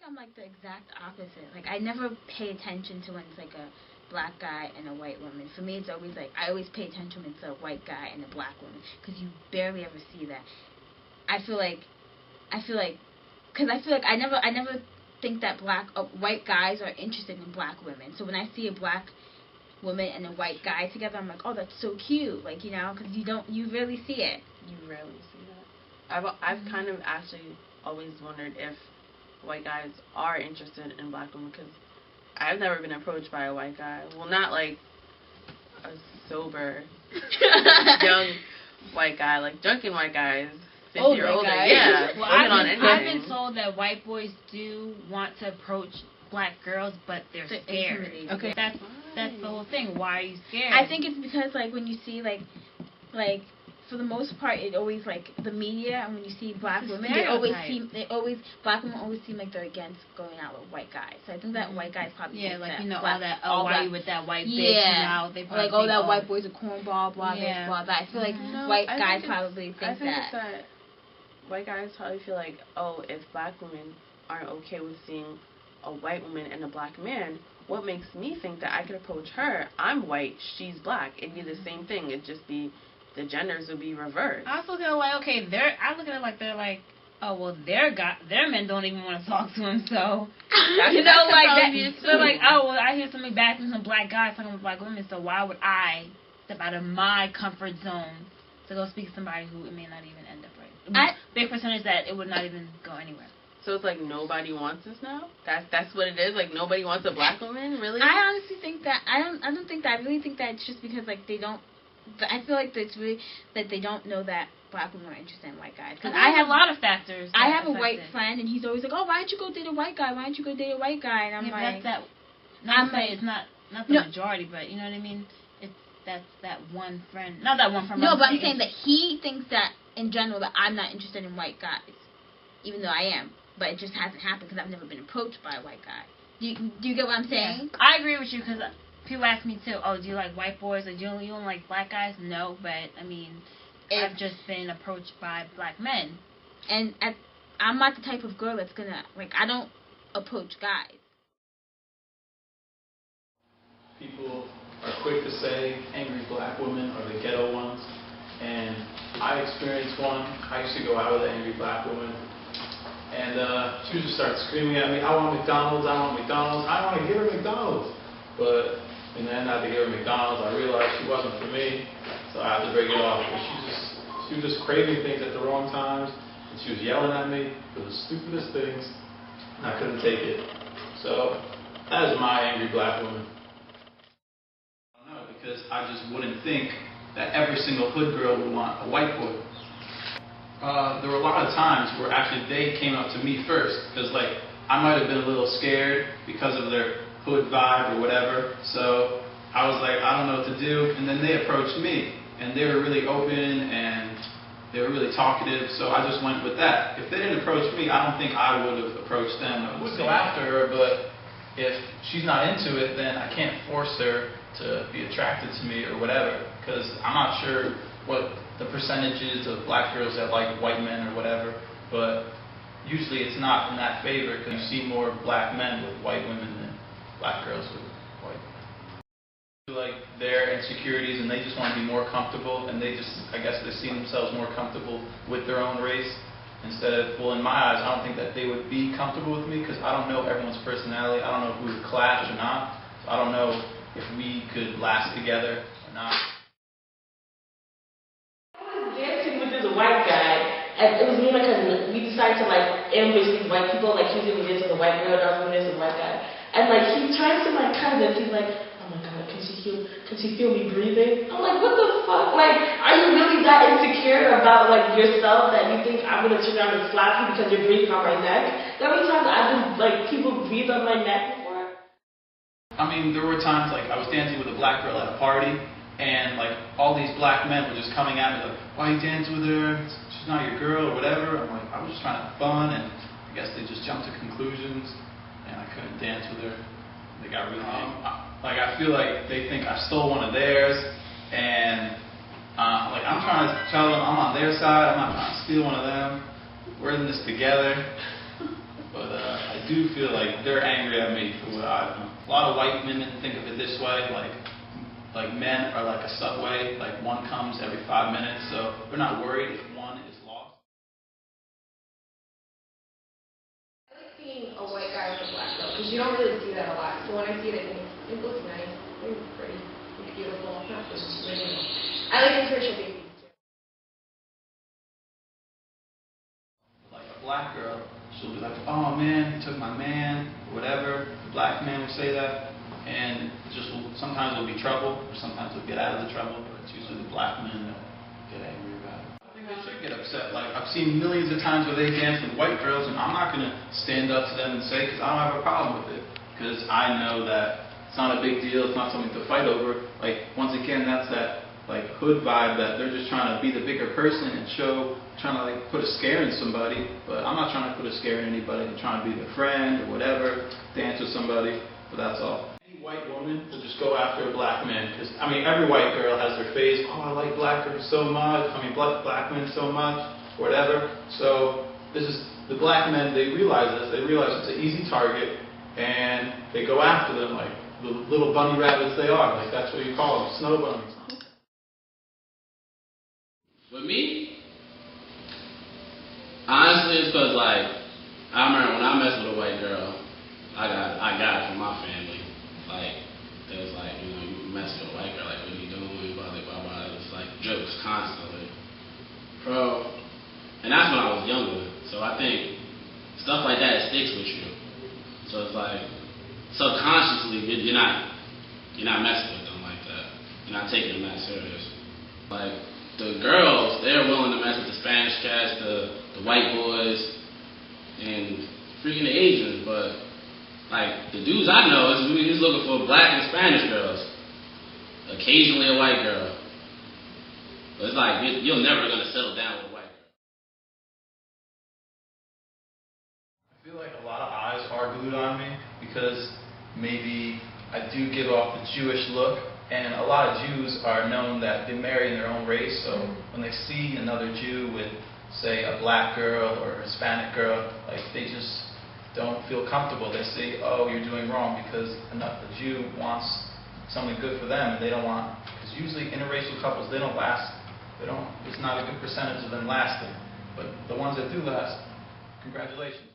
I'm like the exact opposite. Like I never pay attention to when it's like a black guy and a white woman. For me, it's always like I always pay attention when it's a white guy and a black woman because you barely ever see that. I feel like, because I feel like I never think that white guys are interested in black women. So when I see a black woman and a white guy together, I'm like, oh, that's so cute. Like, because you rarely see it. You rarely see that. I've kind of actually always wondered if white guys are interested in black women, because I've never been approached by a white guy. Well, not like a sober young white guy, like drunken white guys. 50 or older, yeah. Well, I've been told that white boys do want to approach black girls, but they're scared. Okay, that's the whole thing. Why are you scared? I think it's because like when you see like for the most part, it always like the media, and when you see black women, black women always seem like they're against going out with white guys. So I think that white guys probably think like that, why you with that white bitch now? They probably like that white boy's a cornball, blah this, blah that. I feel like white guys probably think that. White guys probably feel like, oh, if black women aren't okay with seeing a white woman and a black man, what makes me think that I could approach her? I'm white, she's black. It'd be the same thing. It'd just be the genders would be reversed. I look at it like, okay, I look at it like they're like, oh well, their men don't even want to talk to him, so like that. They're like, oh well, I hear something bad from some black guys talking with black women, so why would I step out of my comfort zone to go speak to somebody who it may not even end up right? Big percentage that it would not even go anywhere. So it's like nobody wants us now? That's what it is? Like nobody wants a black woman? Really? I honestly think that I don't think that. I really think that it's just because like they don't. I feel like it's really that they don't know that black women are interested in white guys. Because I have a lot of factors. I have a white friend, and he's always like, "Oh, why don't you go date a white guy? Why don't you go date a white guy?" And I'm like, I'm saying it's not the majority, but you know what I mean. That's that one friend. Not that one friend. No, but I'm saying that he thinks that in general that I'm not interested in white guys, even though I am. But it just hasn't happened because I've never been approached by a white guy. Do you get what I'm saying? Yeah. I agree with you because people ask me too. Oh, do you like white boys? Or do you don't like black guys? No, but I mean, I've just been approached by black men, and I'm not the type of girl that's gonna I don't approach guys. People are quick to say angry black women are the ghetto ones, and I experienced one. I used to go out with an angry black woman, and she would just start screaming at me, I want McDonald's, I want McDonald's. I want to give her McDonald's. But in the end, I had to give her McDonald's. I realized she wasn't for me, so I had to break it off. But she was just craving things at the wrong times, and she was yelling at me for the stupidest things, and I couldn't take it. So that is my angry black woman. Because I just wouldn't think that every single hood girl would want a white boy. There were a lot of times where actually they came up to me first, because I might have been a little scared because of their hood vibe or whatever. So I was like, I don't know what to do, and then they approached me, and they were really open and they were really talkative. So I just went with that. If they didn't approach me, I don't think I would have approached them. I would go after her, but if she's not into it, then I can't force her to be attracted to me or whatever, because I'm not sure what the percentage is of black girls that like white men or whatever, but usually it's not in that favor, because you see more black men with white women than black girls with white women. Like their insecurities, and they just want to be more comfortable, and I guess they see themselves more comfortable with their own race instead of, well, in my eyes, I don't think that they would be comfortable with me, because I don't know everyone's personality. I don't know if we would clash or not. So I don't know if we could last together or not. I was dancing with this white guy, and it was me and my cousin. We decided to ambush these white people. He was doing this with a white girl, I was doing this with a white guy. And he turns to my cousin, he's like, oh my god, can she feel me breathing? I'm like, what the fuck? Are you really that insecure about yourself that you think I'm gonna turn around and slap you because you're breathing on my neck? There were times I've been people breathe on my neck before. I mean, there were times I was dancing with a black girl at a party, and all these black men were just coming at me why you dance with her? She's not your girl or whatever. I'm like, I was just trying to have fun, and I guess they just jumped to conclusions, and I couldn't dance with her. They got really angry. I feel like they think I stole one of theirs, and I'm trying to tell them I'm on their side. I'm not trying to steal one of them. We're in this together. But I do feel like they're angry at me for what I've done. A lot of white women think of it this way, like men are like a subway, like one comes every 5 minutes, so they're not worried if one is lost. I like seeing a white guy with a black girl because you don't really see that a lot. So when I see it, it looks nice. It's pretty. It's beautiful. Not just original. I like interracial babies too. Like a black girl, she'll be like, "Oh man, you took my man," or whatever. The black man will say that. And sometimes it'll be trouble, or sometimes it'll get out of the trouble, but it's usually the black men that get angry about it. I think they should get upset. Like, I've seen millions of times where they dance with white girls, and I'm not going to stand up to them and say, because I don't have a problem with it, because I know that it's not a big deal, it's not something to fight over. Like, once again, that's that, like, hood vibe that they're just trying to be the bigger person and trying to, like, put a scare in somebody, but I'm not trying to put a scare in anybody. I'm trying to be their friend or whatever, dance with somebody, but that's all. White woman will just go after a black man, because I mean every white girl has their phase. Oh, I like black girls so much. I mean black men so much, whatever. So this is the black men. They realize this. They realize it's an easy target, and they go after them like the little bunny rabbits they are. Like that's what you call them, snow bunnies. With me, honestly, it's because like I remember when I messed with a white girl, I got it from my family. Like, it was like, you know, you mess with a white girl, like, what are you doing, blah, blah, blah, blah. It was like jokes constantly. Bro, and that's when I was younger. So I think stuff like that sticks with you. So it's like, subconsciously, you're not messing with them like that. You're not taking them that serious. Like, the girls, they're willing to mess with the Spanish cats, the white boys, and freaking the Asians, but like, the dudes I know is looking for black and Spanish girls. Occasionally a white girl. But it's like, you're never going to settle down with a white girl. I feel like a lot of eyes are glued on me because maybe I do give off the Jewish look. And a lot of Jews are known that they marry in their own race. So when they see another Jew with, say, a black girl or a Hispanic girl, like, they just don't feel comfortable. They say, oh, you're doing wrong because the Jew wants something good for them and they don't want, because usually interracial couples, they don't last. There's not a good percentage of them lasting. But the ones that do last, congratulations.